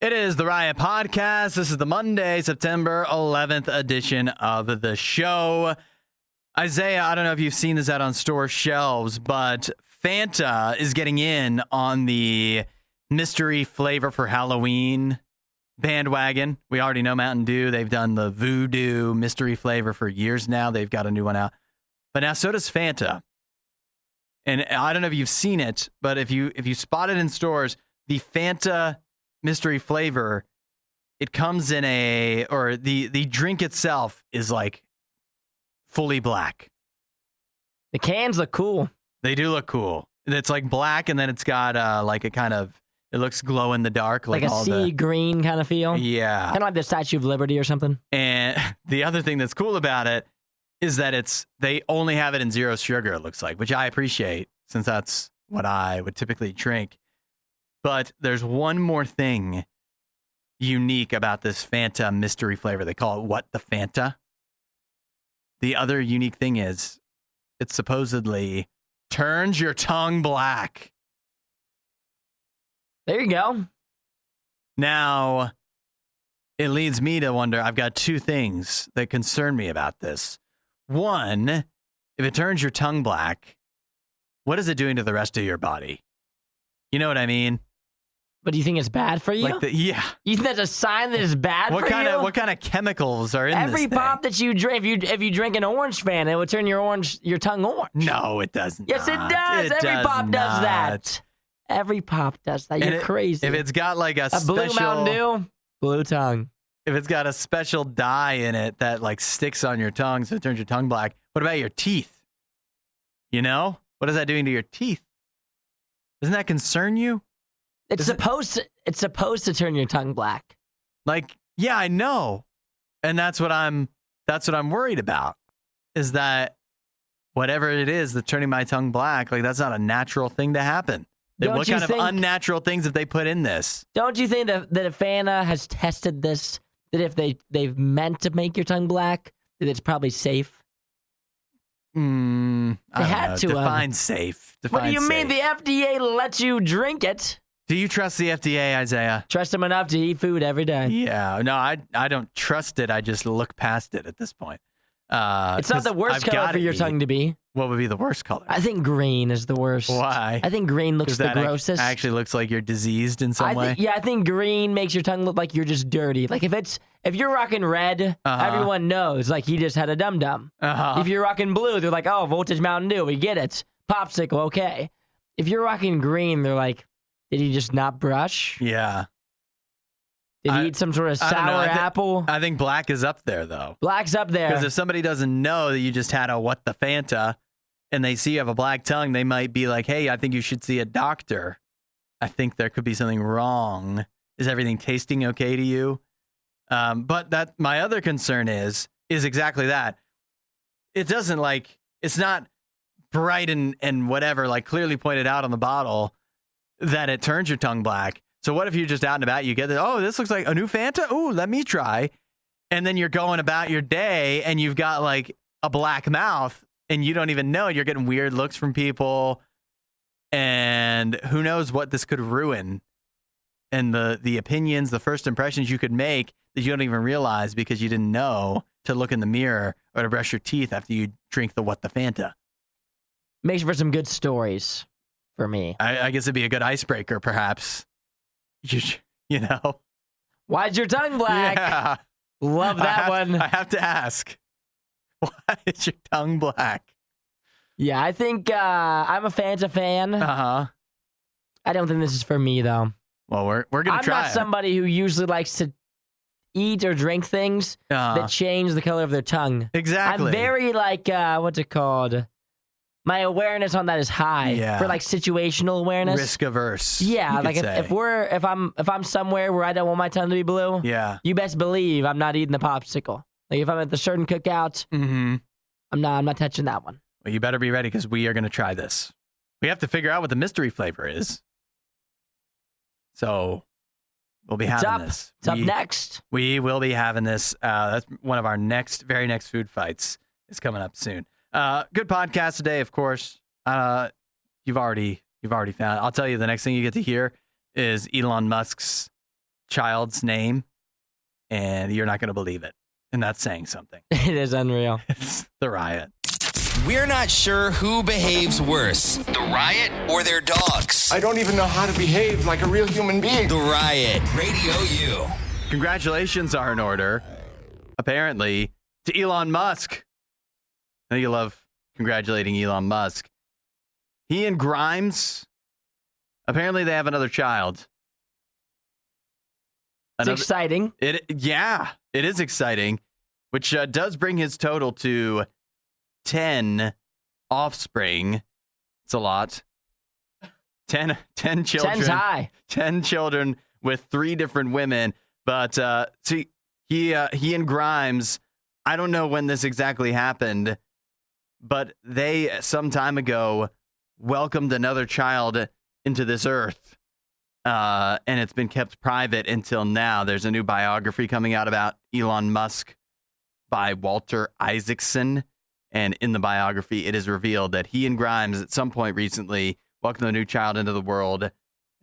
It is the Riot Podcast. This is the Monday, September 11th edition of the show. Isaiah, I don't know if you've seen this out on store shelves, but Fanta is getting in on the mystery flavor for Halloween bandwagon. We already know Mountain Dew. They've done the Voodoo mystery flavor for years now. They've got a new one out. But now so does Fanta. And I don't know if you've seen it, but if you spot it in stores, the Fanta mystery flavor, it comes in the drink itself is like fully black. The cans look cool. They do look cool. It's like black, and then it's got like a kind of, it looks glow in the dark. Like a sea green kind of feel. Yeah. Kind of like the Statue of Liberty or something. And the other thing that's cool about it is that they only have it in zero sugar, it looks like, which I appreciate since that's what I would typically drink. But there's one more thing unique about this Fanta mystery flavor. They call it What the Fanta. The other unique thing is it supposedly turns your tongue black. There you go. Now, it leads me to wonder, I've got two things that concern me about this. One, if it turns your tongue black, what is it doing to the rest of your body? You know what I mean? But do you think it's bad for you? Yeah. You think that's a sign that it's bad for you? What kind of chemicals are in this Every thing? pop that you drink, if you drink an orange fan, it would turn your tongue orange. No, it doesn't. Yes, it does. Every pop does that. Every pop does that. You're crazy. If it's got like a blue Mountain Dew, blue tongue. If it's got a special dye in it that like sticks on your tongue so it turns your tongue black, what about your teeth? You know? What is that doing to your teeth? Doesn't that concern you? It's supposed to turn your tongue black. Like, yeah, I know. And that's what I'm worried about. Is that whatever it is that's turning my tongue black, like that's not a natural thing to happen. What kind of unnatural things have they put in this? Don't you think that if Fanta has tested this, that if they've meant to make your tongue black, that it's probably safe? They had to. Define safe. What do you mean? The FDA lets you drink it. Do you trust the FDA, Isaiah? Trust them enough to eat food every day. Yeah. No, I don't trust it. I just look past it at this point. It's not the worst color for your tongue to be. What would be the worst color? I think green is the worst. Why? I think green looks the grossest. Actually looks like you're diseased in some way. I think green makes your tongue look like you're just dirty. Like if you're rocking red, everyone knows like he just had a dum-dum. If you're rocking blue, they're like, oh, Voltage Mountain Dew, we get it. Popsicle, okay. If you're rocking green, they're like, did he just not brush? Yeah. Did he eat some sort of sour apple? I think black is up there, though. Black's up there. Because if somebody doesn't know that you just had a What the Fanta and they see you have a black tongue, they might be like, hey, I think you should see a doctor. I think there could be something wrong. Is everything tasting okay to you? But my other concern is exactly that. It doesn't it's not bright and whatever, like clearly pointed out on the bottle that it turns your tongue black. So what if you're just out and about, you get this looks like a new Fanta? Ooh, let me try. And then you're going about your day and you've got like a black mouth and you don't even know. You're getting weird looks from people. And who knows what this could ruin. And the opinions, the first impressions you could make that you don't even realize because you didn't know to look in the mirror or to brush your teeth after you drink the What the Fanta. Makes for some good stories for me. I guess it'd be a good icebreaker, perhaps. You know? Why's your tongue black? Yeah. Love that one. I have to ask. Why is your tongue black? Yeah, I think I'm a Fanta fan. I don't think this is for me, though. Well, we're going to try I'm not somebody who usually likes to eat or drink things that change the color of their tongue. Exactly. I'm very what's it called? My awareness on that is high for like situational awareness. Risk averse. Yeah, like if I'm somewhere where I don't want my tongue to be blue, you best believe I'm not eating the popsicle. Like if I'm at the certain cookout, I'm not touching that one. Well, you better be ready because we are going to try this. We have to figure out what the mystery flavor is. So we'll be having this. It's up next. We will be having this. That's one of our very next food fights is coming up soon. Good podcast today, of course. You've already found. I'll tell you, the next thing you get to hear is Elon Musk's child's name, and you're not going to believe it. And that's saying something. It is unreal. It's The Riot. We're not sure who behaves worse, the Riot or their dogs. I don't even know how to behave like a real human being. The Riot, Radio U. Congratulations are in order, apparently, to Elon Musk. I know you love congratulating Elon Musk. He and Grimes, apparently they have another child. It's exciting. It is exciting, which does bring his total to 10 offspring. It's a lot. 10 children. 10's high. 10 children with 3 different women. But see, he and Grimes, I don't know when this exactly happened, but they some time ago welcomed another child into this earth. And it's been kept private until now. There's a new biography coming out about Elon Musk by Walter Isaacson. And in the biography, it is revealed that he and Grimes at some point recently welcomed a new child into the world. Are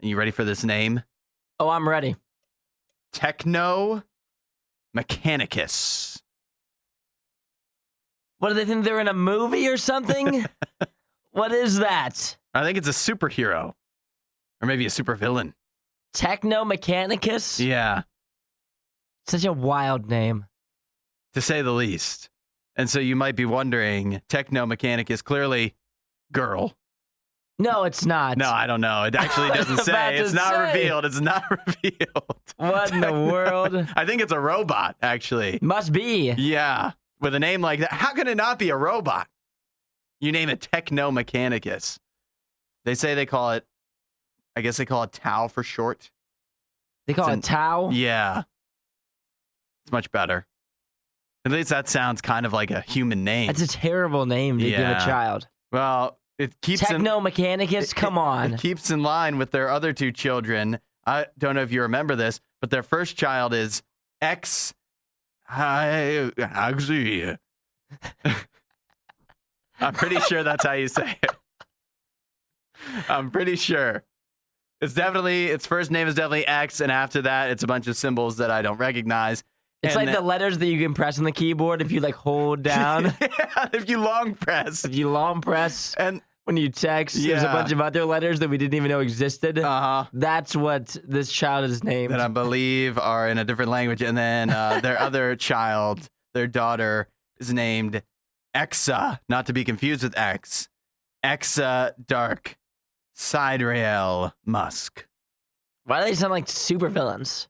you ready for this name? Oh, I'm ready. Techno Mechanicus. What do they think? They're in a movie or something? What is that? I think it's a superhero. Or maybe a supervillain. Techno Mechanicus? Yeah. Such a wild name. To say the least. And so you might be wondering, Techno Mechanicus, clearly girl. No, it's not. No, I don't know. It actually doesn't say. It's not revealed. It's not revealed. What in the world? I think it's a robot, actually. Must be. Yeah. With a name like that. How can it not be a robot? You name it Techno Mechanicus. They say they call it, I guess they call it Tau for short. They call it Tau? Yeah. It's much better. At least that sounds kind of like a human name. That's a terrible name to give a child. Well, it keeps Techno Mechanicus, come on. It keeps in line with their other 2 children. I don't know if you remember this, but their first child is X. I'm pretty sure that's how you say it. I'm pretty sure. Its first name is definitely X, and after that, it's a bunch of symbols that I don't recognize. It's like the letters that you can press on the keyboard if you like hold down. Yeah, if you long press. If you long press. And when you text, there's a bunch of other letters that we didn't even know existed. That's what this child is named. That I believe are in a different language. And then their other child, their daughter, is named Exa, not to be confused with X. Exa Dark Sidrael Musk. Why do they sound like supervillains?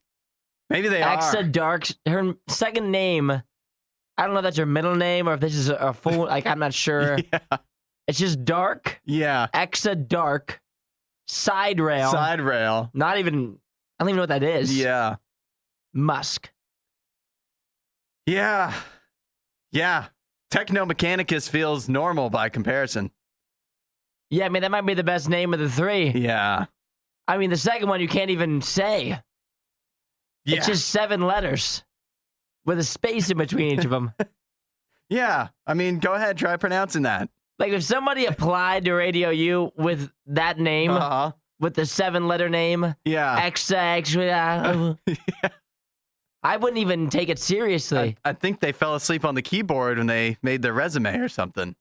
Maybe they are. Exa Dark. Her second name, I don't know if that's her middle name or if this is a full, like, I'm not sure. Yeah. It's just Dark. Yeah. Exa Dark. Side rail. Not even, I don't even know what that is. Yeah. Musk. Yeah. Yeah. Techno Mechanicus feels normal by comparison. Yeah, I mean, that might be the best name of the 3. Yeah. I mean, the second one you can't even say. Yeah. It's just 7 letters with a space in between each of them. Yeah. I mean, go ahead. Try pronouncing that. Like, if somebody applied to Radio U with that name, with the 7-letter name, yeah, I wouldn't even take it seriously. I think they fell asleep on the keyboard when they made their resume or something.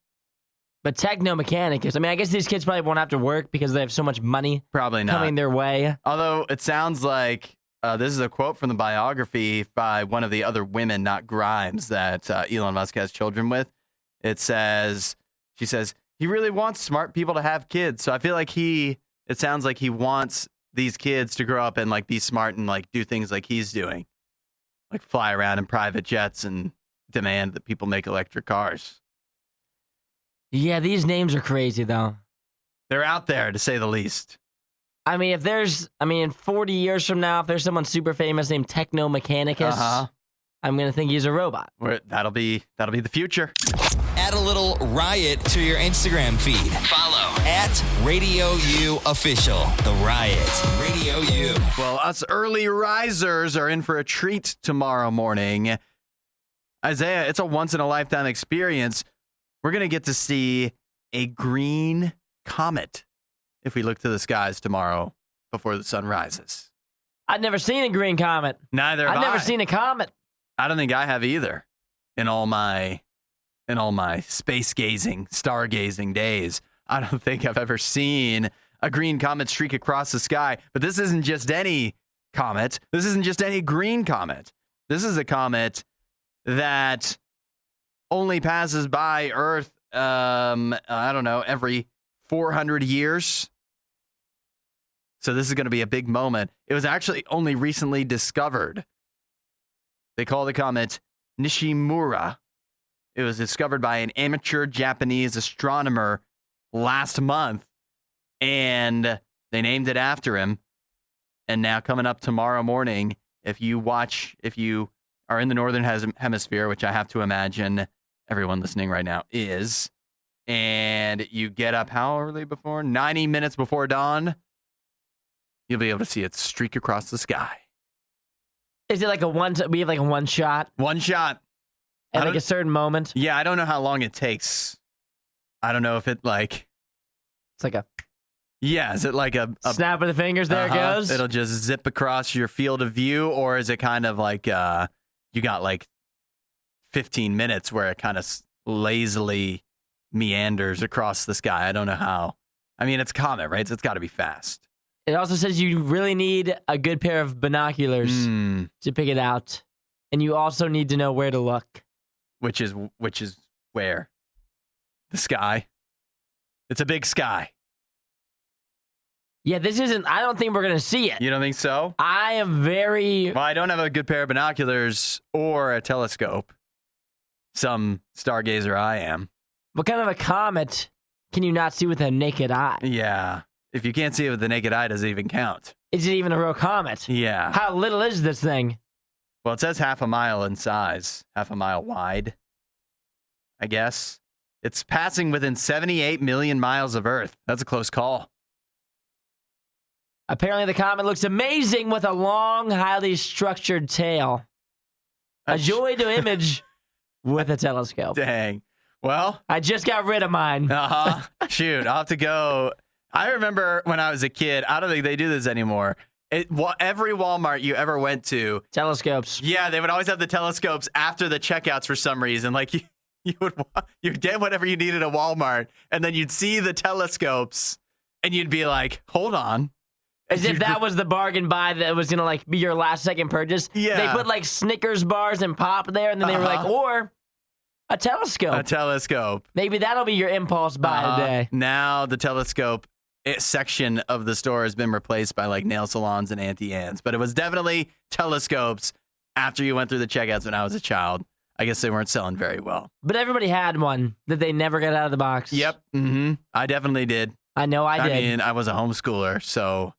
But Techno Mechanicus, I mean, I guess these kids probably won't have to work because they have so much money probably not coming their way. Although it sounds like this is a quote from the biography by one of the other women, not Grimes, that Elon Musk has children with. It says, she says, he really wants smart people to have kids. So I feel like it sounds like he wants these kids to grow up and like be smart and like do things like he's doing. Like fly around in private jets and demand that people make electric cars. Yeah, these names are crazy though. They're out there to say the least. I mean, in 40 years from now, if there's someone super famous named Techno Mechanicus, I'm going to think he's a robot. That'll be the future. Add a little Riot to your Instagram feed. Follow @RadioU Official. The Riot. Radio U. Well, us early risers are in for a treat tomorrow morning. Isaiah, it's a once-in-a-lifetime experience. We're going to get to see a green comet if we look to the skies tomorrow before the sun rises. I've never seen a green comet. Neither have I've never seen a comet. I don't think I have either. In all my space gazing, stargazing days, I don't think I've ever seen a green comet streak across the sky. But this isn't just any comet. This isn't just any green comet. This is a comet that only passes by Earth, I don't know, every 400 years. So this is going to be a big moment. It was actually only recently discovered. They call the comet Nishimura. It was discovered by an amateur Japanese astronomer last month, and they named it after him. And now coming up tomorrow morning, if you are in the northern hemisphere, which I have to imagine everyone listening right now is, and you get up how early before? 90 minutes before dawn, you'll be able to see it streak across the sky. Is it like we have like a one shot? One shot. At like a certain moment? Yeah, I don't know how long it takes. I don't know if it like... It's like a... Yeah, is it like a snap of the fingers, there it goes? It'll just zip across your field of view, or is it kind of like you got like 15 minutes where it kind of lazily meanders across the sky? I don't know how. I mean, it's a comet, right? So it's got to be fast. It also says you really need a good pair of binoculars to pick it out. And you also need to know where to look. Which is where? The sky. It's a big sky. Yeah, this isn't... I don't think we're going to see it. You don't think so? I am very... Well, I don't have a good pair of binoculars or a telescope. Some stargazer I am. What kind of a comet can you not see with a naked eye? Yeah. If you can't see it with the naked eye, does it even count? Is it even a real comet? Yeah. How little is this thing? Well, it says half a mile in size, half a mile wide, I guess. It's passing within 78 million miles of Earth. That's a close call. Apparently, the comet looks amazing with a long, highly structured tail. A joy to image with a telescope. Dang. Well, I just got rid of mine. Shoot, I'll have to go. I remember when I was a kid, I don't think they do this anymore. Every Walmart you ever went to. Telescopes. Yeah, they would always have the telescopes after the checkouts for some reason. Like you'd get whatever you needed at Walmart, and then you'd see the telescopes, and you'd be like, hold on. As if that was the bargain buy that was going to like be your last second purchase. Yeah. They put like Snickers bars and pop there, and then they were like, or a telescope. A telescope. Maybe that'll be your impulse buy today. Now the telescope section of the store has been replaced by like nail salons and Auntie Anne's. But it was definitely telescopes after you went through the checkouts when I was a child. I guess they weren't selling very well. But everybody had one that they never got out of the box. Yep. Mm-hmm. I definitely did. I know I did. I mean, I was a homeschooler, so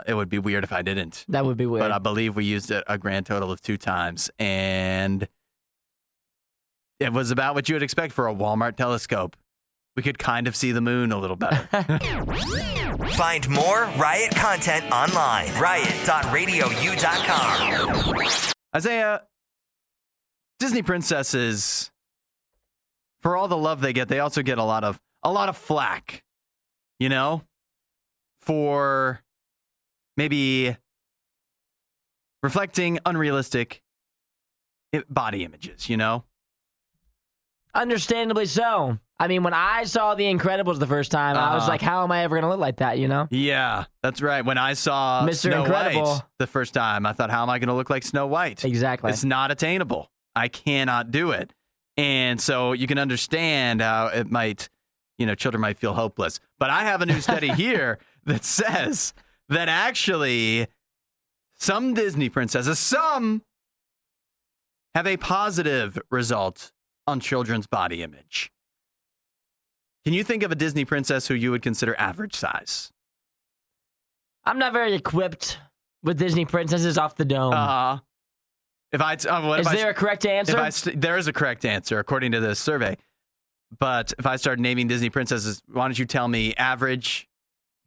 it would be weird if I didn't. That would be weird. But I believe we used it a grand total of 2 times. And it was about what you would expect for a Walmart telescope. We could kind of see the moon a little better. Find more Riot content online. Riot.radiou.com. Isaiah, Disney princesses, for all the love they get, they also get a lot of flack, you know, for maybe reflecting unrealistic body images, you know? Understandably so. I mean, when I saw The Incredibles the first time, I was like, how am I ever going to look like that, you know? Yeah, that's right. When I saw Mr. Snow Incredible White the first time, I thought, how am I going to look like Snow White? Exactly. It's not attainable. I cannot do it. And so you can understand how it might, you know, children might feel hopeless. But I have a new study here that says that actually some Disney princesses, some have a positive result on children's body image. Can you think of a Disney princess who you would consider average size? I'm not very equipped with Disney princesses off the dome. Is there a correct answer? There is a correct answer, according to this survey. But if I start naming Disney princesses, why don't you tell me average,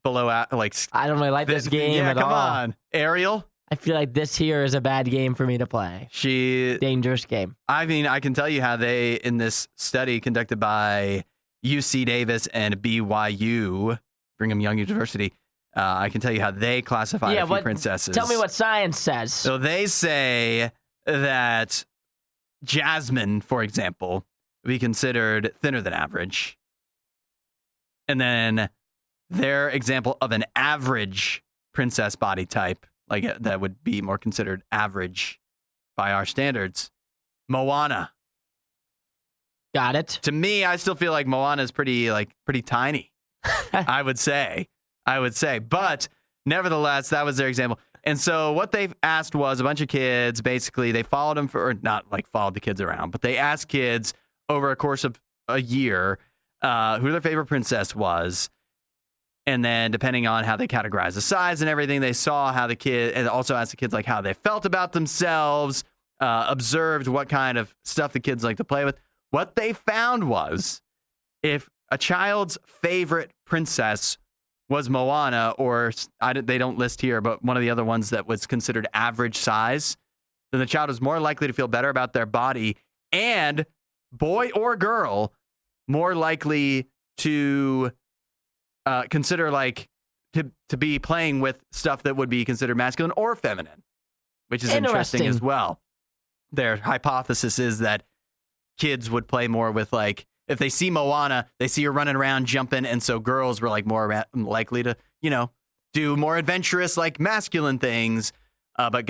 below, like... I don't really like this game at all. Yeah, come on. Ariel? I feel like this here is a bad game for me to play. Dangerous game. I mean, I can tell you how they, in this study conducted by UC Davis and BYU, Brigham Young University, I can tell you how they classify a few princesses. Tell me what science says. So they say that Jasmine, for example, would be considered thinner than average. And then their example of an average princess body type, like that would be more considered average by our standards, Moana. Got it. To me, I still feel like Moana is pretty tiny. I would say. But nevertheless, that was their example. And so what they've asked was a bunch of kids, basically, they followed them or not like followed the kids around, but they asked kids over a course of a year who their favorite princess was. And then depending on how they categorize the size and everything, they saw how the kid, and also asked the kids like how they felt about themselves, observed what kind of stuff the kids like to play with. What they found was if a child's favorite princess was Moana, or they don't list here, but one of the other ones that was considered average size, then the child is more likely to feel better about their body, and boy or girl, more likely to consider to be playing with stuff that would be considered masculine or feminine, which is interesting as well. Their hypothesis is that kids would play more with if they see Moana, they see her running around jumping, and so girls were more likely to do more adventurous masculine things. But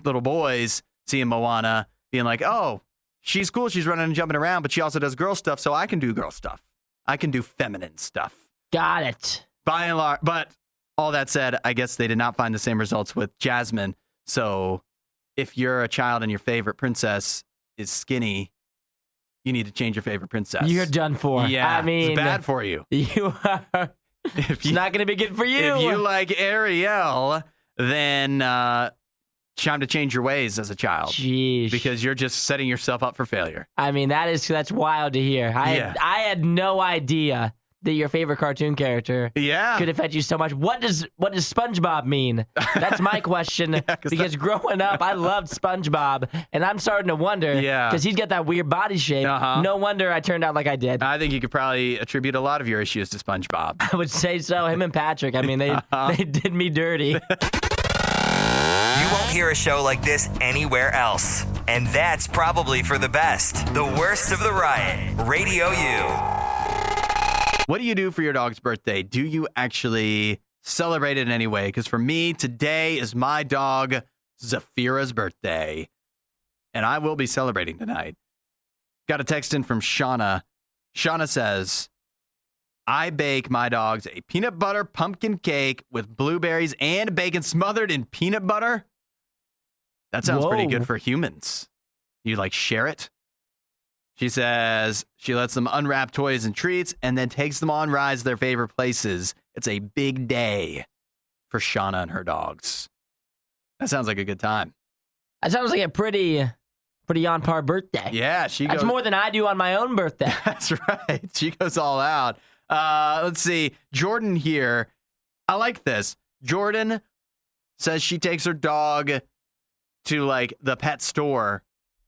little boys seeing Moana being like, oh, she's cool, she's running and jumping around, but she also does girl stuff, so I can do girl stuff. I can do feminine stuff. Got it. By and large, but all that said, I guess they did not find the same results with Jasmine. So if you're a child and your favorite princess is skinny, you need to change your favorite princess. You're done for. Yeah, I mean, it's bad for you. You are. It's not going to be good for you. If you like Ariel, then time to change your ways as a child. Jeez. Because you're just setting yourself up for failure. I mean, that's wild to hear. I had no idea that your favorite cartoon character could affect you so much. What does SpongeBob mean? That's my question. Because growing up, I loved SpongeBob, and I'm starting to wonder, because he's got that weird body shape. No wonder I turned out like I did. I think you could probably attribute a lot of your issues to SpongeBob. I would say so. Him and Patrick, I mean, they did me dirty. You won't hear a show like this anywhere else. And that's probably for the best. The Worst of the Riot. Radio U. What do you do for your dog's birthday? Do you actually celebrate it in any way? Because for me, today is my dog Zafira's birthday, and I will be celebrating tonight. Got a text in from Shauna. Shauna says, I bake my dogs a peanut butter pumpkin cake with blueberries and bacon smothered in peanut butter. That sounds pretty good for humans. You share it? She says she lets them unwrap toys and treats and then takes them on rides to their favorite places. It's a big day for Shauna and her dogs. That sounds like a good time. That sounds like a pretty on par birthday. Yeah, That's more than I do on my own birthday. That's right. She goes all out. Let's see. Jordan here. I like this. Jordan says she takes her dog to the pet store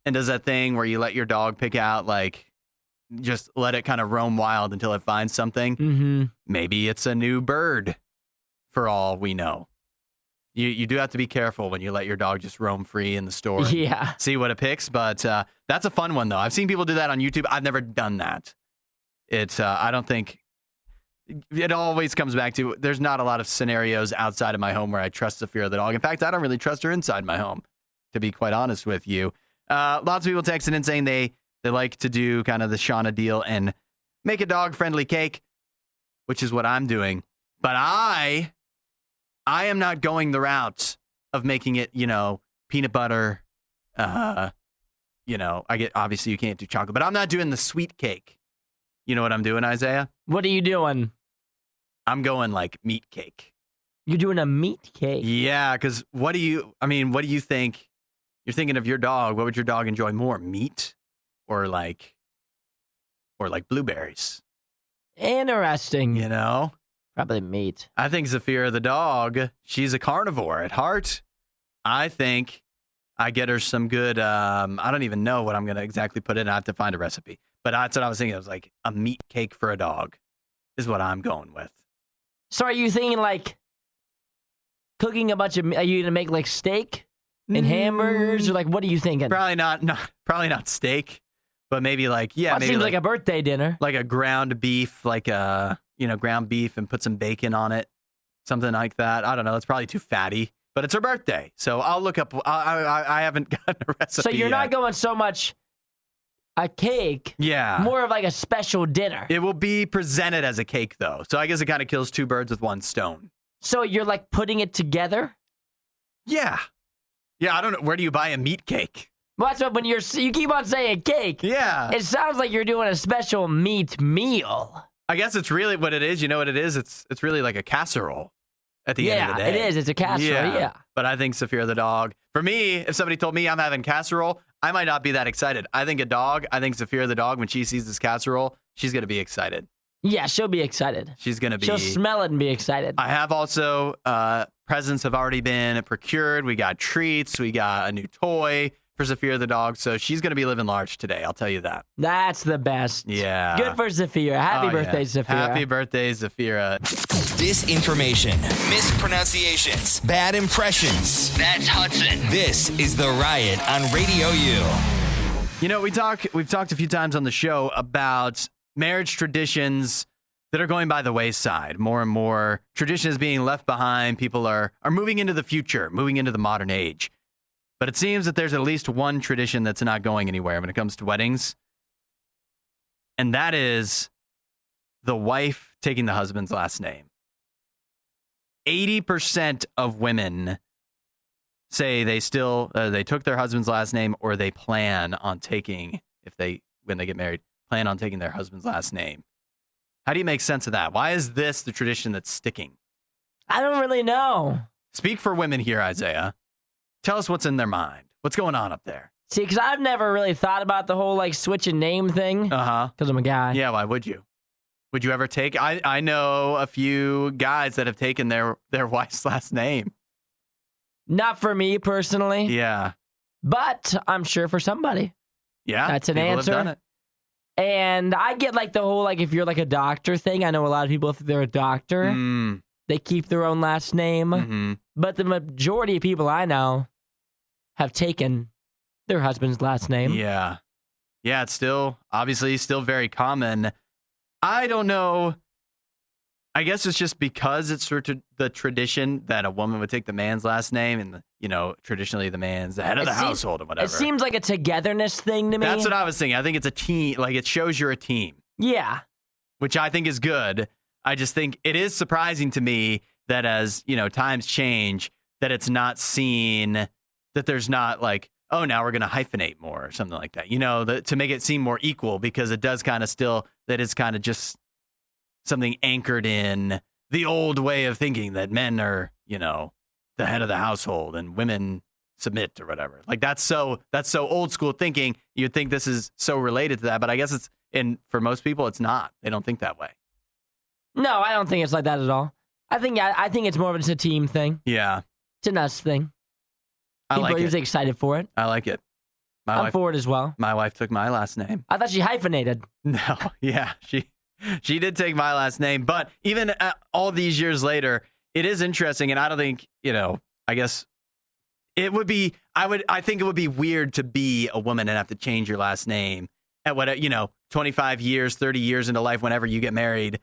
and does that thing where you let your dog pick out, just let it kind of roam wild until it finds something. Mm-hmm. Maybe it's a new bird, for all we know. You do have to be careful when you let your dog just roam free in the store. Yeah. See what it picks. But that's a fun one, though. I've seen people do that on YouTube. I've never done that. I don't think... It always comes back to, there's not a lot of scenarios outside of my home where I trust Zafira the dog. In fact, I don't really trust her inside my home, to be quite honest with you. Lots of people texting in saying they like to do kind of the Shauna deal and make a dog-friendly cake, which is what I'm doing. But I am not going the route of making it, peanut butter. Obviously you can't do chocolate, but I'm not doing the sweet cake. You know what I'm doing, Isaiah? What are you doing? I'm going meat cake. You're doing a meat cake? Yeah, because what do you think? You're thinking of your dog. What would your dog enjoy more, meat or blueberries? Interesting. Probably meat. I think Zafira the dog, she's a carnivore at heart. I think I get her some good, I don't even know what I'm going to exactly put in. I have to find a recipe. But that's what I was thinking. It was a meat cake for a dog is what I'm going with. So are you thinking cooking a bunch of... Are you going to make like steak and hamburgers? Or like, what are you thinking? Probably not steak, but maybe like, Well, it maybe seems like a birthday dinner. like a ground beef, like ground beef and put some bacon on it. Something like that. I don't know. It's probably too fatty, but it's her birthday. So I'll look up. I haven't gotten a recipe So you're yet. not going so much a cake. Yeah. More of like a special dinner. It will be presented as a cake, though. So I guess it kind of kills two birds with one stone. So you're like putting it together? Yeah. Yeah, I don't know. Where do you buy a meat cake? Well, that's what when you keep on saying cake. Yeah. It sounds like you're doing a special meat meal. I guess it's really what it is. You know what it is? It's really like a casserole at the end of the day. It is. It's a casserole, yeah. But I think Saphira the dog. For me, if somebody told me I'm having casserole, I might not be that excited. I think Saphira the dog, when she sees this casserole, she's going to be excited. Yeah, she'll be excited. She's going to be. She'll smell it and be excited. I have also, presents have already been procured. We got treats. We got a new toy for Saphira the dog. So she's going to be living large today. I'll tell you that. That's the best. Yeah. Good for Saphira. Happy birthday, Saphira. Happy birthday, Saphira. Disinformation, mispronunciations, bad impressions. That's Hudson. This is The Riot on Radio U. You know, we've talked a few times on the show about marriage traditions that are going by the wayside. More and more traditions being left behind. People are moving into the future, moving into the modern age. But it seems that there's at least one tradition that's not going anywhere when it comes to weddings. And that is the wife taking the husband's last name. 80% of women say they took their husband's last name, or they plan on taking, when they get married, plan on taking their husband's last name. How do you make sense of that? Why is this the tradition that's sticking? I don't really know. Speak for women here, Isaiah. Tell us what's in their mind. What's going on up there? See, because I've never really thought about the whole like switching name thing. Uh-huh. Because I'm a guy. Yeah, why would you? Would you ever take? I know a few guys that have taken their wife's last name. Not for me personally. Yeah. But I'm sure for somebody. Yeah. That's an people answer. have done it. And I get like the whole like if you're like a doctor thing. I know a lot of people, if they're a doctor, they keep their own last name. Mm-hmm. But the majority of people I know have taken their husband's last name. Yeah. Yeah, it's obviously still very common. I don't know. I guess it's just because it's sort of the tradition that a woman would take the man's last name, and traditionally the man's the head of the household or whatever. It seems like a togetherness thing to me. That's what I was thinking. I think it's a team. Like, it shows you're a team. Yeah. Which I think is good. I just think it is surprising to me that as, times change, that it's not seen, that there's not like, oh, now we're going to hyphenate more or something like that, to make it seem more equal, because it does kind of still, that is kind of just something anchored in the old way of thinking that men are, the head of the household and women submit or whatever. Like that's so old school thinking. You'd think this is so related to that, but I guess for most people, it's not. They don't think that way. No, I don't think it's like that at all. I think it's more of just a team thing. Yeah. It's a us thing. People are usually excited for it. I like it. I'm for it as well. My wife took my last name. I thought she hyphenated. No, yeah, she did take my last name, but even all these years later, it is interesting, and I don't think, I guess it would be, I think it would be weird to be a woman and have to change your last name at 25 years, 30 years into life, whenever you get married,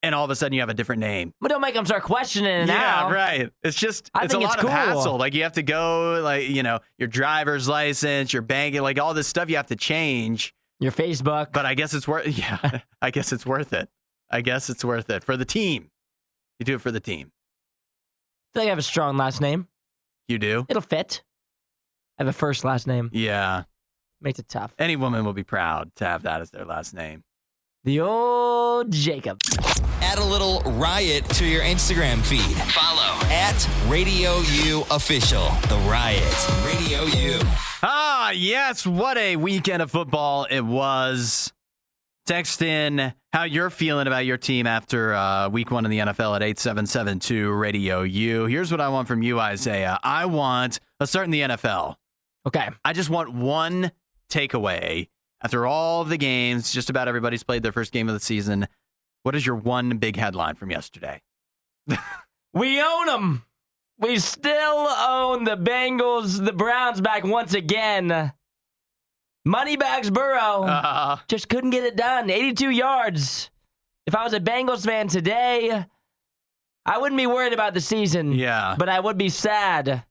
and all of a sudden you have a different name. But don't make them start questioning it now. Yeah, right. It's just, it's a think lot it's of cool. hassle. Like, you have to go, like, your driver's license, your banking, like all this stuff you have to change. Your Facebook. But I guess it's worth I guess it's worth it. I guess it's worth it for the team. You do it for the team. I feel like I have a strong last name. You do? It'll fit. I have a first last name. Yeah. Makes it tough. Any woman will be proud to have that as their last name. The old Jacob. Add a little riot to your Instagram feed. Follow at RadioU Official. The Riot. Radio U. Ah, yes. What a weekend of football it was. Text in how you're feeling about your team after week 1 in the NFL at 8772 Radio U. Here's what I want from you, Isaiah. Let's start in the NFL. Okay. I just want one takeaway after all of the games. Just about everybody's played their first game of the season. What is your one big headline from yesterday? We own them. We still own the Bengals, the Browns back once again. Moneybags Burrow just couldn't get it done. 82 yards. If I was a Bengals fan today, I wouldn't be worried about the season. Yeah. But I would be sad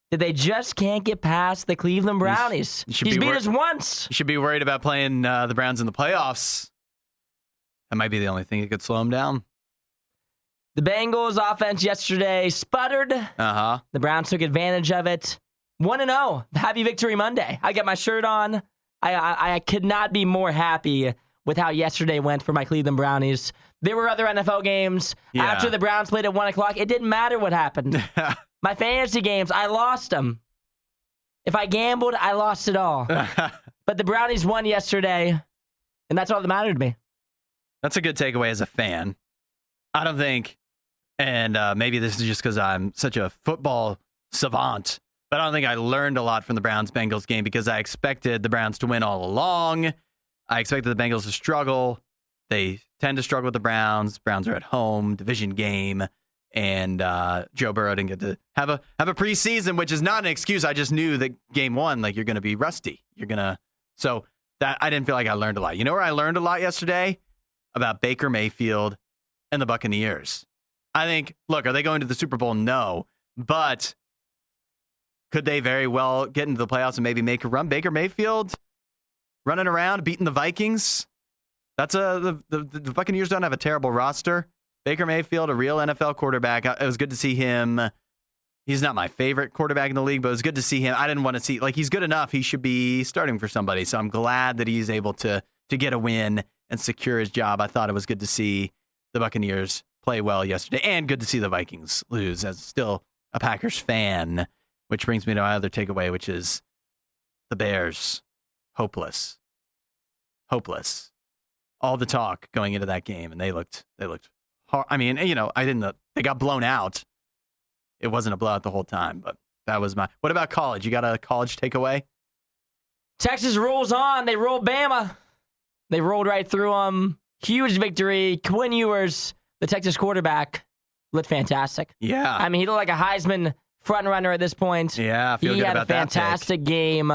that they just can't get past the Cleveland Brownies. He's beat us once. You should be worried about playing the Browns in the playoffs. That might be the only thing that could slow them down. The Bengals offense yesterday sputtered. The Browns took advantage of it. 1-0. Happy Victory Monday. I got my shirt on. I could not be more happy with how yesterday went for my Cleveland Brownies. There were other NFL games. Yeah. After the Browns played at 1 o'clock, it didn't matter what happened. My fantasy games, I lost them. If I gambled, I lost it all. But the Brownies won yesterday, and that's all that mattered to me. That's a good takeaway as a fan. I don't think, and maybe this is just because I'm such a football savant, but I don't think I learned a lot from the Browns-Bengals game because I expected the Browns to win all along. I expected the Bengals to struggle. They tend to struggle with the Browns. Browns are at home, division game, and Joe Burrow didn't get to have a preseason, which is not an excuse. I just knew that game one, like, you're going to be rusty. So that I didn't feel like I learned a lot. You know where I learned a lot yesterday? About Baker Mayfield and the Buccaneers. I think, look, are they going to the Super Bowl? No. But could they very well get into the playoffs and maybe make a run? Baker Mayfield running around, beating the Vikings. That's the Buccaneers don't have a terrible roster. Baker Mayfield, a real NFL quarterback. It was good to see him. He's not my favorite quarterback in the league, but it was good to see him. I didn't want to see, like, he's good enough. He should be starting for somebody. So I'm glad that he's able to get a win and secure his job. I thought it was good to see the Buccaneers play well yesterday and good to see the Vikings lose as still a Packers fan, which brings me to my other takeaway, which is the Bears. Hopeless. All the talk going into that game, and they looked hard. I mean, they got blown out. It wasn't a blowout the whole time, but that was what about college? You got a college takeaway? Texas rolls on. They rolled Bama. They rolled right through them. Huge victory. Quinn Ewers, the Texas quarterback, looked fantastic. Yeah. I mean, he looked like a Heisman front runner at this point. Yeah, I feel good about that. He had a fantastic game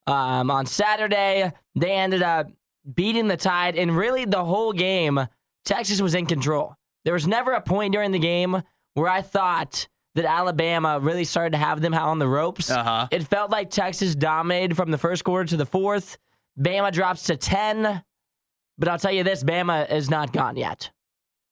on Saturday. They ended up beating the Tide, and really the whole game, Texas was in control. There was never a point during the game where I thought that Alabama really started to have them on the ropes. It felt like Texas dominated from the first quarter to the fourth. Bama drops to 10. But I'll tell you this, Bama is not gone yet.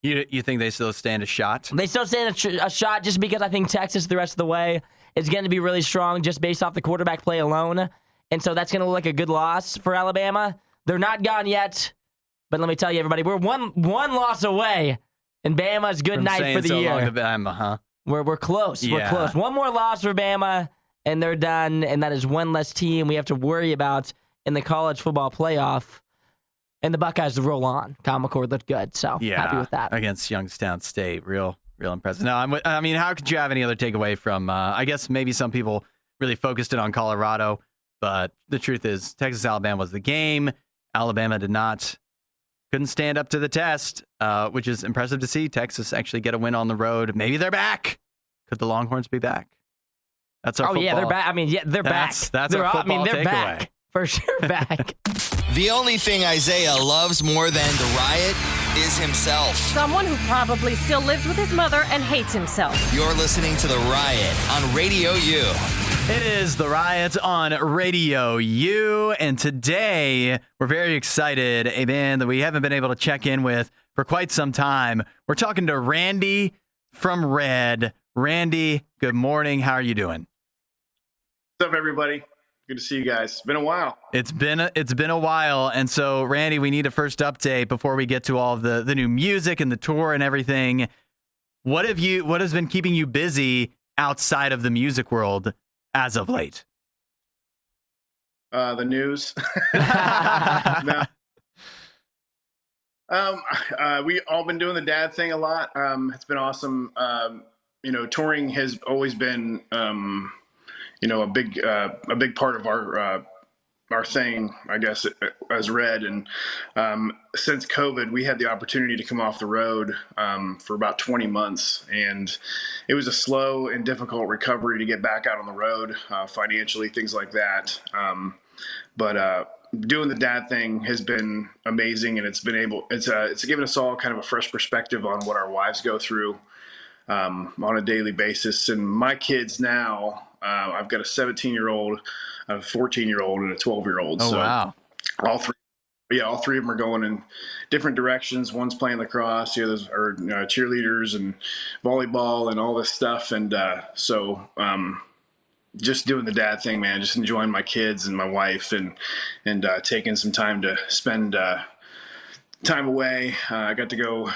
You think they still stand a shot? They still stand a shot just because I think Texas the rest of the way is going to be really strong just based off the quarterback play alone. And so that's going to look like a good loss for Alabama. They're not gone yet. But let me tell you, everybody, we're one loss away. And Bama's good night for the year. Long to Bama, huh? We're close. Yeah. We're close. One more loss for Bama, and they're done. And that is one less team we have to worry about in the college football playoff. And the Buckeyes roll on. Kyle McCord looked good, so happy with that. Against Youngstown State, real impressive. No, I mean, how could you have any other takeaway from? I guess maybe some people really focused it on Colorado, but the truth is, Texas-Alabama was the game. Alabama couldn't stand up to the test, which is impressive to see. Texas actually get a win on the road. Maybe they're back. Could the Longhorns be back? That's our football. Yeah, they're back. I mean, yeah, they're back. That's our football they're takeaway. Back. For sure back. The only thing Isaiah loves more than the riot is himself. Someone who probably still lives with his mother and hates himself. You're listening to The Riot on Radio U. It is The Riot on Radio U, and today we're very excited. A band that we haven't been able to check in with for quite some time. We're talking to Randy from Red. Randy, good morning. How are you doing? What's up, everybody? Good to see you guys. It's been a while. It's been a while, and so Randy, we need a first update before we get to all of the new music and the tour and everything. What has been keeping you busy outside of the music world as of late? The news. No. We all been doing the dad thing a lot. It's been awesome. Touring has always been a big part of our our thing, I guess, as Red. And since COVID, we had the opportunity to come off the road for about 20 months. And it was a slow and difficult recovery to get back out on the road, financially, things like that. But doing the dad thing has been amazing. And it's given us all kind of a fresh perspective on what our wives go through on a daily basis. And my kids now, I've got a 17-year-old, a 14-year-old, and a 12-year-old. Oh, so wow. All three of them are going in different directions. One's playing lacrosse, the others are cheerleaders and volleyball and all this stuff. And so just doing the dad thing, man, just enjoying my kids and my wife and taking some time to spend time away. I got to go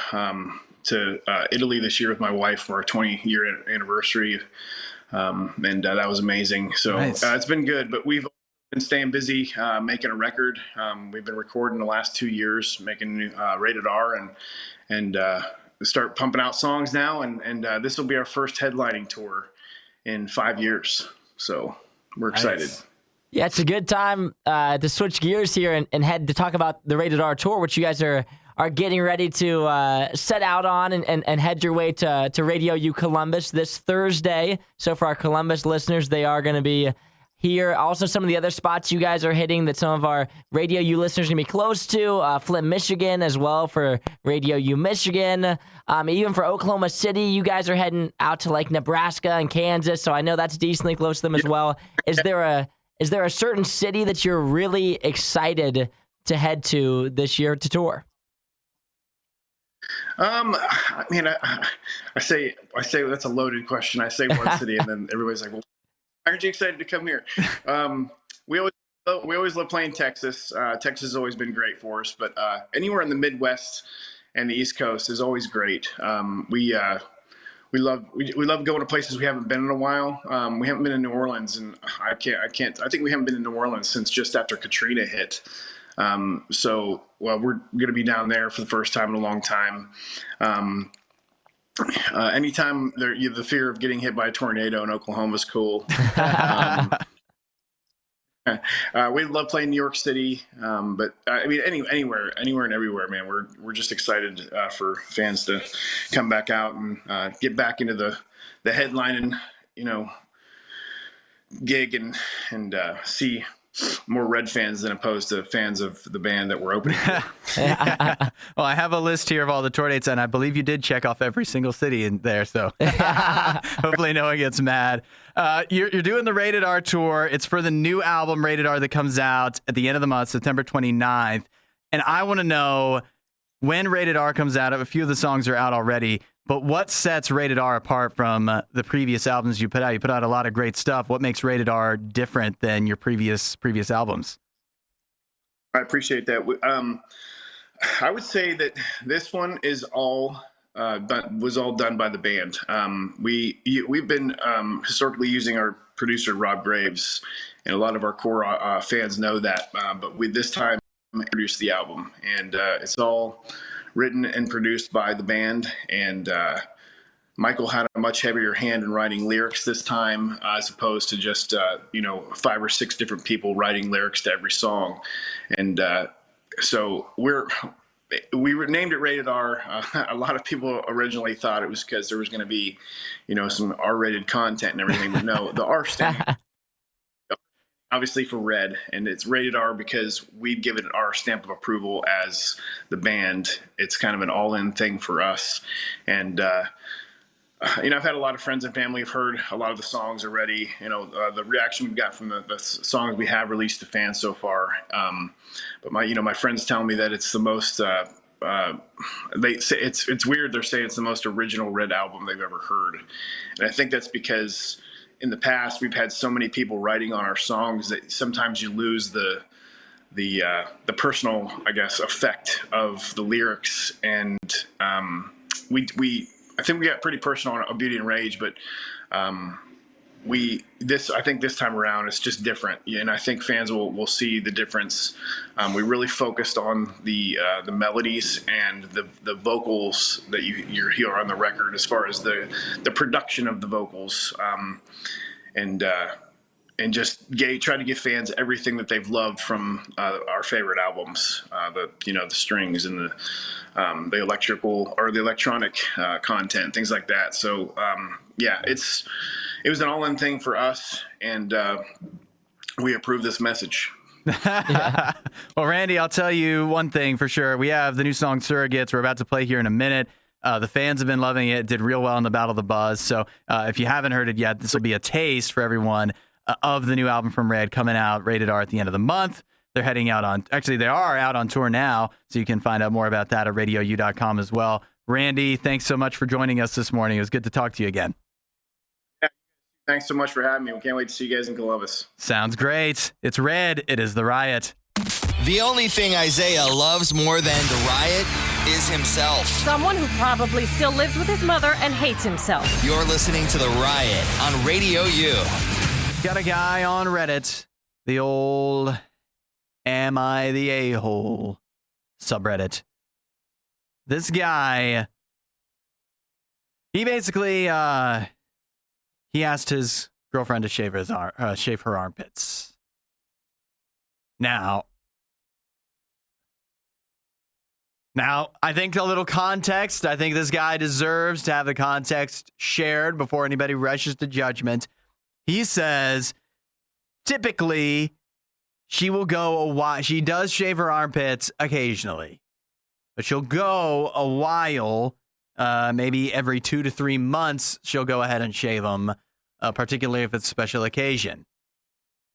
to Italy this year with my wife for our 20-year anniversary. And that was amazing. So nice. It's been good, but we've been staying busy, making a record. We've been recording the last 2 years, making Rated R and start pumping out songs now. And this will be our first headlining tour in 5 years. So we're excited. Nice. Yeah, it's a good time to switch gears here and head to talk about the Rated R tour, which you guys are getting ready to set out on and head your way to RadioU Columbus this Thursday. So for our Columbus listeners, they are going to be here. Also, some of the other spots you guys are hitting that some of our RadioU listeners are going to be close to. Flint, Michigan as well for RadioU Michigan. Even for Oklahoma City, you guys are heading out to like Nebraska and Kansas. So I know that's decently close to them as well. Is there a certain city that you're really excited to head to this year to tour? I mean, I say that's a loaded question. I say one city, and then everybody's like, "Well, aren't you excited to come here?" We always love playing Texas. Texas has always been great for us, but anywhere in the Midwest and the East Coast is always great. We love going to places we haven't been in a while. We haven't been in New Orleans, and I think we haven't been in New Orleans since just after Katrina hit. So we're going to be down there for the first time in a long time. Anytime the fear of getting hit by a tornado in Oklahoma is cool. We love playing New York City. But I mean, anywhere and everywhere, man, we're just excited, for fans to come back out and, get back into the headlining, gig and see more Red fans than opposed to fans of the band that we're opening for. Well, I have a list here of all the tour dates, and I believe you did check off every single city in there, so hopefully no one gets mad. You're doing the Rated R tour. It's for the new album, Rated R, that comes out at the end of the month, September 29th. And I want to know when Rated R comes out. A few of the songs are out already, but what sets Rated R apart from the previous albums you put out? You put out a lot of great stuff. What makes Rated R different than your previous albums? I appreciate that. I would say that this one is was all done by the band. We've been historically using our producer Rob Graves, and a lot of our core fans know that. But we this time produced the album, and it's all written and produced by the band, and Michael had a much heavier hand in writing lyrics this time, as opposed to just 5 or 6 different people writing lyrics to every song. And so we named it Rated R. A lot of people originally thought it was because there was going to be some R-rated content and everything, but no, the R stand obviously for Red, and it's Rated R because we've given it our stamp of approval as the band. It's kind of an all-in thing for us. And I've had a lot of friends and family have heard a lot of the songs already. The reaction we've got from the songs we have released to fans so far. But my friends tell me that it's the most. They say it's weird. They're saying it's the most original Red album they've ever heard, and I think that's because in the past we've had so many people writing on our songs that sometimes you lose the personal, I guess, effect of the lyrics. And I think we got pretty personal on Beauty and Rage, but I think this time around it's just different, and I think fans will see the difference. We really focused on the melodies and the vocals that you hear on the record, as far as the production of the vocals, and just try to give fans everything that they've loved from our favorite albums, the strings and the electrical or the electronic content, things like that. So it was an all-in thing for us, and we approve this message. Yeah. Well, Randy, I'll tell you one thing for sure. We have the new song Surrogates we're about to play here in a minute. The fans have been loving it. Did real well in the Battle of the Buzz. So if you haven't heard it yet, this will be a taste for everyone of the new album from Red coming out, rated R, at the end of the month. They're heading out on, actually, they are out on tour now, so you can find out more about that at RadioU.com as well. Randy, thanks so much for joining us this morning. It was good to talk to you again. Yeah, thanks so much for having me. We can't wait to see you guys in Columbus. Sounds great. It's Red. It is The Riot. The only thing Isaiah loves more than The Riot is himself. Someone who probably still lives with his mother and hates himself. You're listening to The Riot on Radio U. Got a guy on Reddit, the old Am I the A-hole subreddit. This guy, he basically, he asked his girlfriend to shave her armpits. Now, I think a little context. I think this guy deserves to have the context shared before anybody rushes to judgment. He says, typically, she will go a while. She does shave her armpits occasionally, but she'll go a while, maybe every 2 to 3 months, she'll go ahead and shave them, particularly if it's a special occasion.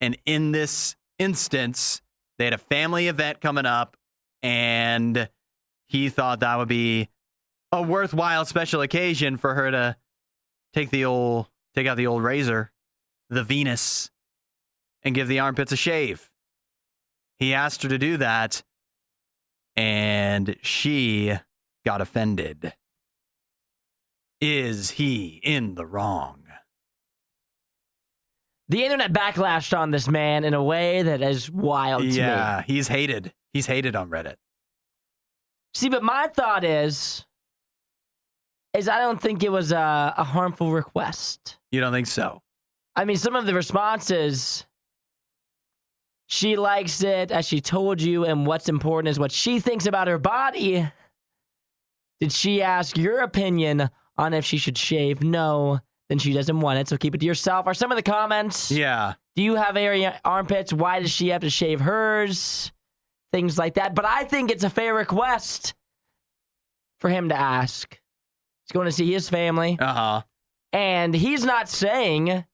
And in this instance, they had a family event coming up, and he thought that would be a worthwhile special occasion for her to take out the old razor, the Venus, and give the armpits a shave. He asked her to do that, and she got offended. Is he in the wrong? The internet backlashed on this man in a way that is wild to me. Yeah, he's hated. He's hated on Reddit. See, but my thought is I don't think it was a harmful request. You don't think so? I mean, some of the responses, she likes it, as she told you, and what's important is what she thinks about her body. Did she ask your opinion on if she should shave? No, then she doesn't want it, so keep it to yourself. Are some of the comments? Yeah. Do you have airy armpits? Why does she have to shave hers? Things like that. But I think it's a fair request for him to ask. He's going to see his family. Uh-huh. And he's not saying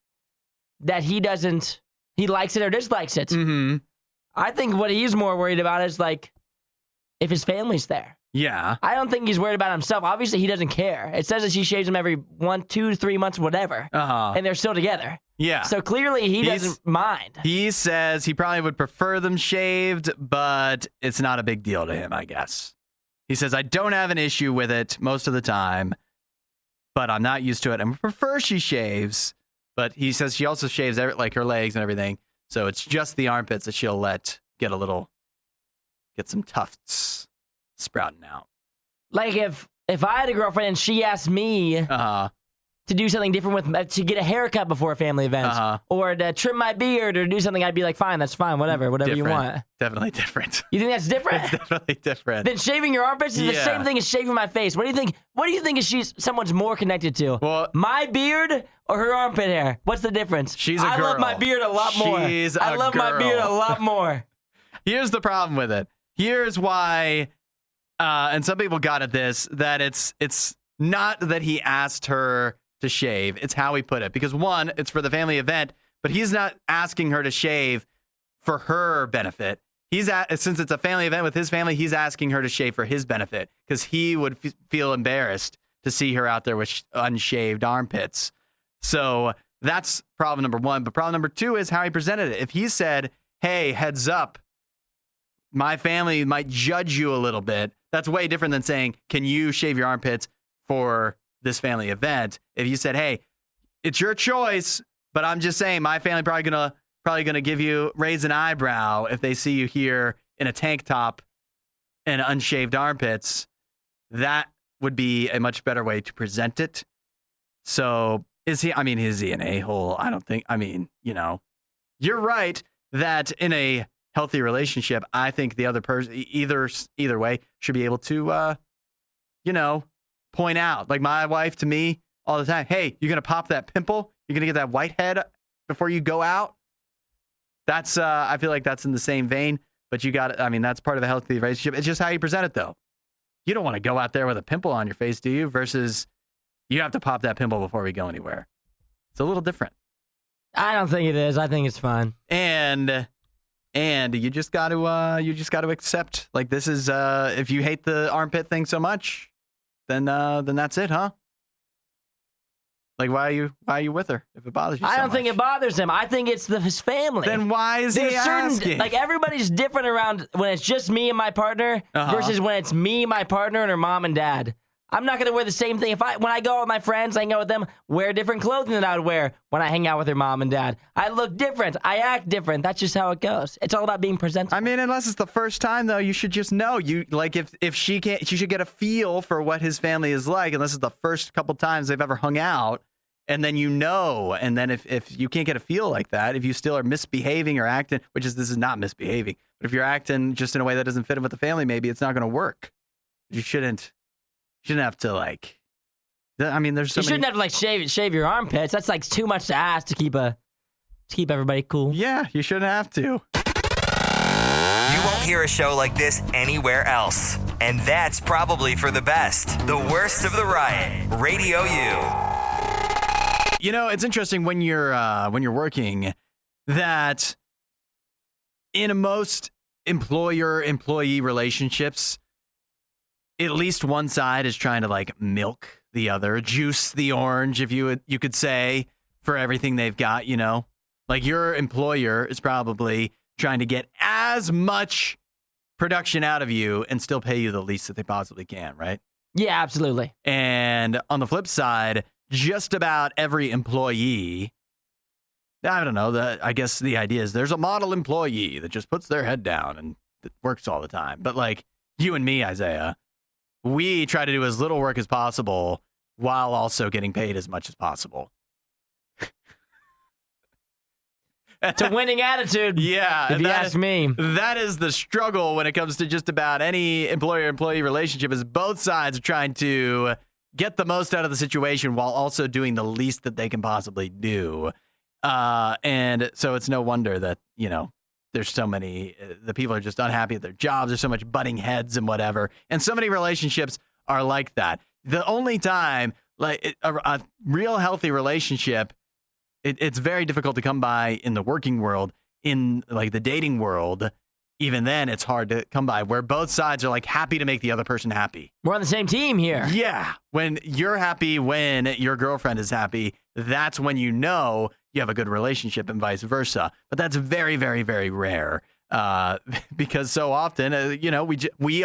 that he likes it or dislikes it. Mm-hmm. I think what he's more worried about is, like, if his family's there. Yeah. I don't think he's worried about himself. Obviously, he doesn't care. It says that she shaves him every 1, 2, 3 months, whatever. Uh-huh. And they're still together. Yeah. So clearly he doesn't mind. He says he probably would prefer them shaved, but it's not a big deal to him, I guess. He says, I don't have an issue with it most of the time, but I'm not used to it. I prefer she shaves, but he says she also shaves like her legs and everything. So it's just the armpits that she'll let get some tufts sprouting out. Like if I had a girlfriend and she asked me to do something different to get a haircut before a family event, or to trim my beard, or do something, I'd be like, fine, that's fine, whatever you want. Definitely different. You think that's different? It's definitely different. Then shaving your armpits is the same thing as shaving my face. What do you think is someone's more connected to? Well, my beard or her armpit hair? What's the difference? She's a girl. I love my beard a lot more. I love my beard a lot more. Here's the problem with it. Here's why, and some people got at this, that it's not that he asked her to shave. It's how he put it. Because one, it's for the family event, but he's not asking her to shave for her benefit. Since it's a family event with his family, he's asking her to shave for his benefit because he would feel embarrassed to see her out there with unshaved armpits. So that's problem number one. But problem number two is how he presented it. If he said, hey, heads up, my family might judge you a little bit, that's way different than saying, can you shave your armpits for this family event? If you said, hey, it's your choice, but I'm just saying my family probably gonna raise an eyebrow if they see you here in a tank top and unshaved armpits, that would be a much better way to present it. So is he an a-hole? I don't think, you're right that in a healthy relationship, I think the other person, either way, should be able to, point out. Like my wife to me all the time, hey, you're going to pop that pimple? You're going to get that whitehead before you go out? That's, I feel like that's in the same vein, but that's part of a healthy relationship. It's just how you present it, though. You don't want to go out there with a pimple on your face, do you? Versus you have to pop that pimple before we go anywhere. It's a little different. I don't think it is. I think it's fine. And you just got to accept, like, this is if you hate the armpit thing so much, then that's it, huh? Like, why are you with her if it bothers you? I don't think it bothers him. I think it's his family. Then why is he asking? Like, everybody's different around when it's just me and my partner versus when it's me, my partner, and her mom and dad. I'm not gonna wear the same thing. When I go out with my friends, hang out with them, wear different clothing than I would wear when I hang out with her mom and dad. I look different. I act different. That's just how it goes. It's all about being presentable. I mean, unless it's the first time, though, you should just know. You like if she can't, she should get a feel for what his family is like. Unless it's the first couple times they've ever hung out. And then and then if you can't get a feel like that, if you still are misbehaving or acting, this is not misbehaving, but if you're acting just in a way that doesn't fit in with the family, maybe it's not going to work. You shouldn't have to, like, I mean, there's so you shouldn't have to, like, shave your armpits. That's, like, too much to ask to keep everybody cool. Yeah, you shouldn't have to. You won't hear a show like this anywhere else. And that's probably for the best. The Worst of the Riot. Radio U. You know, it's interesting when you're working that in most employer-employee relationships, at least one side is trying to, like, milk the other, juice the orange, if you could say, for everything they've got, you know? Like, your employer is probably trying to get as much production out of you and still pay you the least that they possibly can, right? Yeah, absolutely. And on the flip side, just about every employee, I don't know, I guess the idea is there's a model employee that just puts their head down and works all the time. But, like, you and me, Isaiah, we try to do as little work as possible while also getting paid as much as possible. It's a winning attitude. Yeah. If you ask me. That is the struggle when it comes to just about any employer-employee relationship, is both sides are trying to get the most out of the situation while also doing the least that they can possibly do. And so it's no wonder that, you know, there's so many, the people are just unhappy at their jobs. There's so much butting heads and whatever. And so many relationships are like that. The only time, like, a real healthy relationship, it's very difficult to come by in the working world. In, like, the dating world, even then it's hard to come by, where both sides are, like, happy to make the other person happy. We're on the same team here. Yeah. When you're happy, when your girlfriend is happy, that's when you know you have a good relationship, and vice versa. But that's very, very, very rare, because so often, you know, we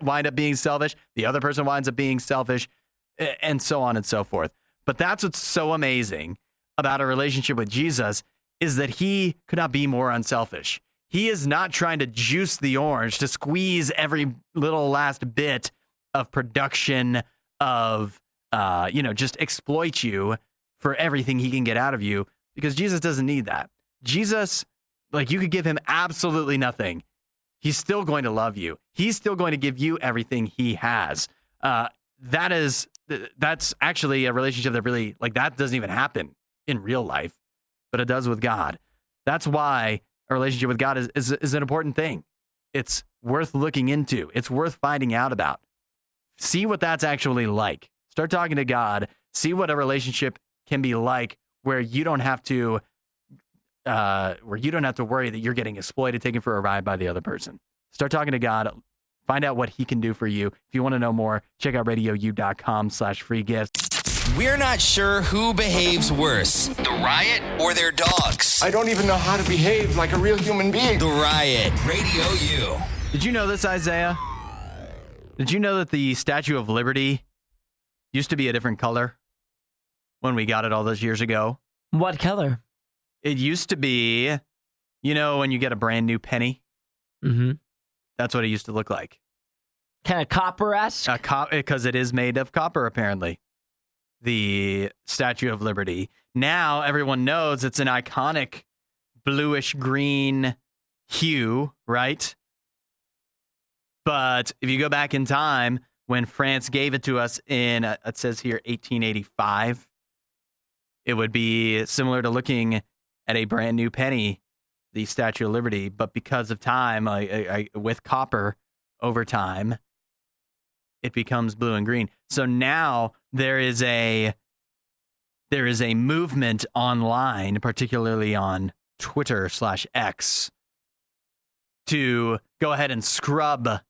wind up being selfish. The other person winds up being selfish, and so on and so forth. But that's what's so amazing about a relationship with Jesus, is that he could not be more unselfish. He is not trying to juice the orange, to squeeze every little last bit of production of, just exploit you for everything he can get out of you, because Jesus doesn't need that. Jesus, like, you could give him absolutely nothing. He's still going to love you. He's still going to give you everything he has. That's actually a relationship that really, like, that doesn't even happen in real life, but it does with God. That's why a relationship with God is an important thing. It's worth looking into. It's worth finding out about. See what that's actually like. Start talking to God. See what a relationship can be like, where you don't have to worry that you're getting exploited, taken for a ride by the other person. Start talking to God. Find out what he can do for you. If you want to know more, check out RadioU.com/free gifts. We're not sure who behaves worse, the Riot or their dogs. I don't even know how to behave like a real human being. The Riot, Radio U. Did you know this, Isaiah? Did you know that the Statue of Liberty used to be a different color when we got it all those years ago? What color? It used to be, you know, when you get a brand new penny? Mm-hmm. That's what it used to look like. Kind of copper-esque? Because it is made of copper, apparently. The Statue of Liberty. Now everyone knows it's an iconic bluish green hue, right? But if you go back in time, when France gave it to us in, it says here, 1885, it would be similar to looking at a brand new penny, the Statue of Liberty, but because of time, with copper over time, it becomes blue and green. So now there is a movement online, particularly on Twitter/X, to go ahead and scrub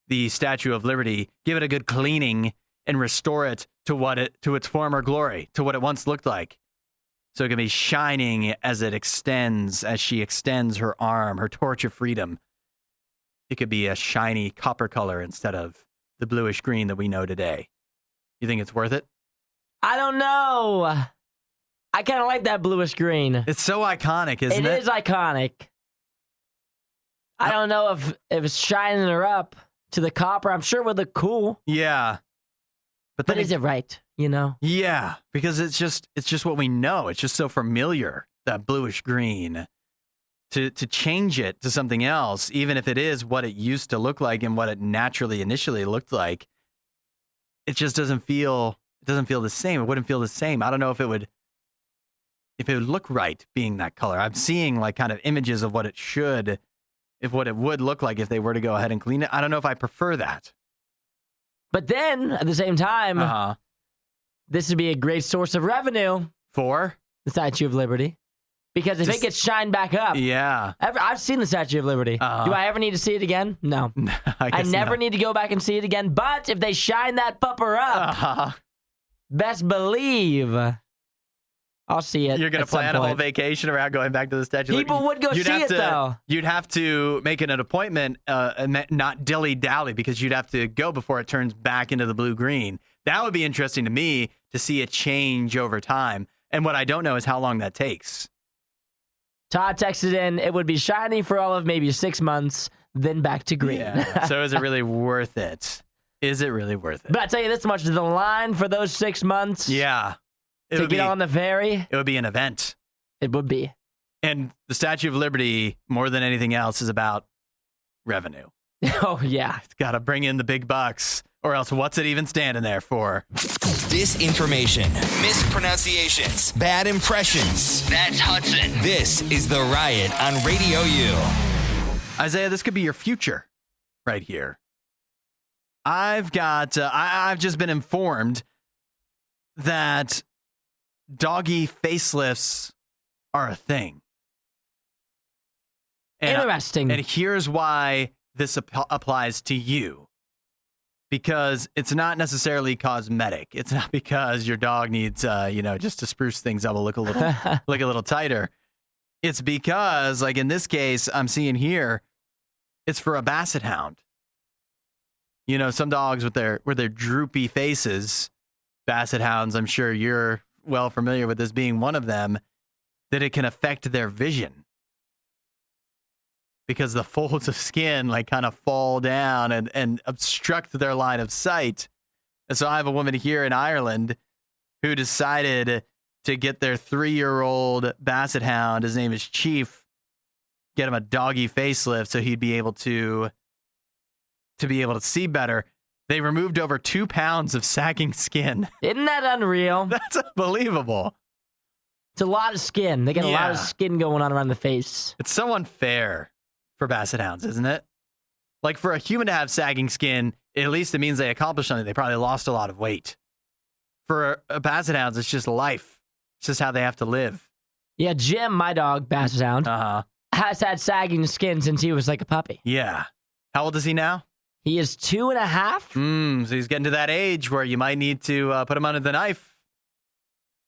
the Statue of Liberty, give it a good cleaning, and restore it to its former glory, to what it once looked like. So it can be shining as she extends her arm, her torch of freedom. It could be a shiny copper color instead of the bluish green that we know today. You think it's worth it? I don't know. I kind of like that bluish green. It's so iconic, isn't it? It is iconic. I don't know if it's shining her up to the copper. I'm sure it would look cool. Yeah. But is it right? You know? Yeah, because it's just what we know. It's just so familiar, that bluish green. To change it to something else, even if it is what it used to look like and what it naturally initially looked like, it just doesn't feel the same. It wouldn't feel the same. I don't know if it would look right being that color. I'm seeing like kind of images of what it would look like if they were to go ahead and clean it. I don't know if I prefer that. But then, at the same time, this would be a great source of revenue for the Statue of Liberty. Because if it gets shined back up, I've seen the Statue of Liberty. Do I ever need to see it again? No. I never need to go back and see it again. But if they shine that pupper up, best believe I'll see it. You're going to plan a whole vacation around going back to the Statue of Liberty? People would go see it, though. You'd have to make it an appointment and not dilly-dally, because you'd have to go before it turns back into the blue-green. That would be interesting to me to see it change over time. And what I don't know is how long that takes. Todd texted in, it would be shiny for all of maybe 6 months, then back to green. Yeah. So is it really worth it? Is it really worth it? But I tell you this much, the line for those 6 months. Yeah. To get on the ferry. It would be an event. It would be. And the Statue of Liberty, more than anything else, is about revenue. Oh, yeah. It's got to bring in the big bucks, or else what's it even standing there for? Disinformation, mispronunciations, bad impressions. That's Hudson. This is The Riot on Radio U. Isaiah, this could be your future right here. I've just been informed that doggy facelifts are a thing. And interesting. And here's why this applies to you. Because it's not necessarily cosmetic. It's not because your dog needs, just to spruce things up, look a little tighter. It's because, like in this case, I'm seeing here, it's for a basset hound. You know, some dogs with their droopy faces, basset hounds, I'm sure you're well familiar with this being one of them, that it can affect their vision. Because the folds of skin like kind of fall down and obstruct their line of sight. And so I have a woman here in Ireland who decided to get their 3-year-old basset hound, his name is Chief, get him a doggy facelift so he'd be able to see better. They removed over 2 pounds of sagging skin. Isn't that unreal? That's unbelievable. It's a lot of skin. They get a lot of skin going on around the face. It's so unfair for basset hounds, isn't it? Like, for a human to have sagging skin, at least it means they accomplished something. They probably lost a lot of weight. For a basset hounds, it's just life. It's just how they have to live. Yeah, Jim, my dog, basset hound, has had sagging skin since he was like a puppy. Yeah. How old is he now? He is 2.5. So he's getting to that age where you might need to put him under the knife.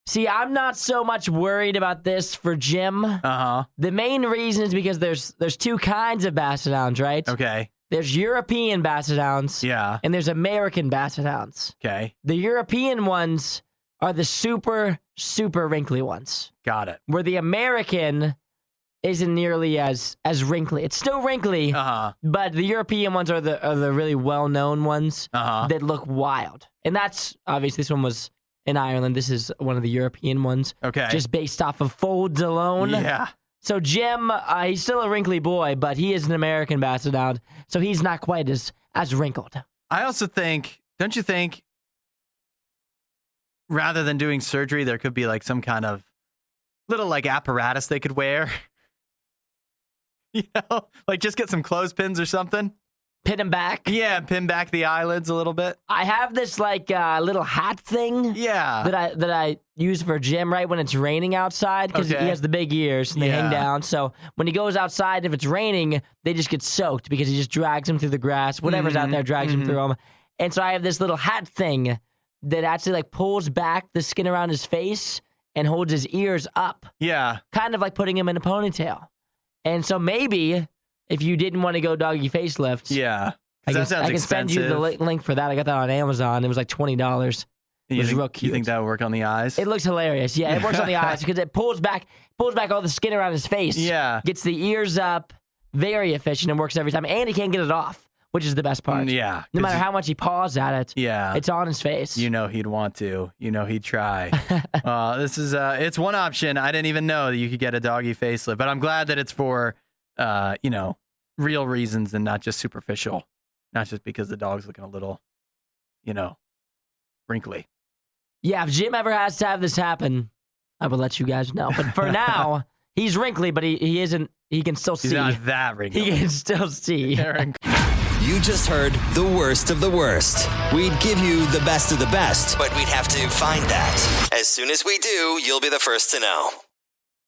See, I'm not so much worried about this for Jim. The main reason is because there's 2 kinds of basset hounds, right? Okay. There's European basset hounds. Yeah. And there's American basset hounds. Okay. The European ones are the super, super wrinkly ones. Got it. Where the American isn't nearly as wrinkly. It's still wrinkly, but the European ones are the really well-known ones that look wild. And that's, obviously, this one was in Ireland. This is one of the European ones. Okay. Just based off of folds alone. Yeah. So Jim, he's still a wrinkly boy, but he is an American Basset Hound, so he's not quite as wrinkled. I also think, don't you think, rather than doing surgery, there could be like some kind of little like apparatus they could wear? You know, like just get some clothespins or something. Pin him back? Yeah, pin back the eyelids a little bit. I have this like little hat thing. Yeah. That I use for Jim right when it's raining outside because he has the big ears and they hang down. So when he goes outside, if it's raining, they just get soaked because he just drags them through the grass. Whatever's out there drags him through them. And so I have this little hat thing that actually like pulls back the skin around his face and holds his ears up. Yeah. Kind of like putting him in a ponytail. And so maybe if you didn't want to go doggy facelift, that sounds I can send you the link for that. I got that on Amazon. It was like $20. It was real cute. You think that would work on the eyes? It looks hilarious. Yeah, it works on the eyes because it pulls back all the skin around his face. Yeah. Gets the ears up. Very efficient and works every time. And he can't get it off, which is the best part. Yeah. No matter how much he paws at it, it's on his face. You know he'd want to. You know he'd try. This is it's one option. I didn't even know that you could get a doggy facelift, but I'm glad that it's for real reasons and not just superficial. Not just because the dog's looking a little, wrinkly. Yeah, if Jim ever has to have this happen, I will let you guys know. But for now, he's wrinkly, but he isn't. He can still see. He's not that wrinkly. He can still see. You just heard the worst of the worst. We'd give you the best of the best, but we'd have to find that. As soon as we do, you'll be the first to know.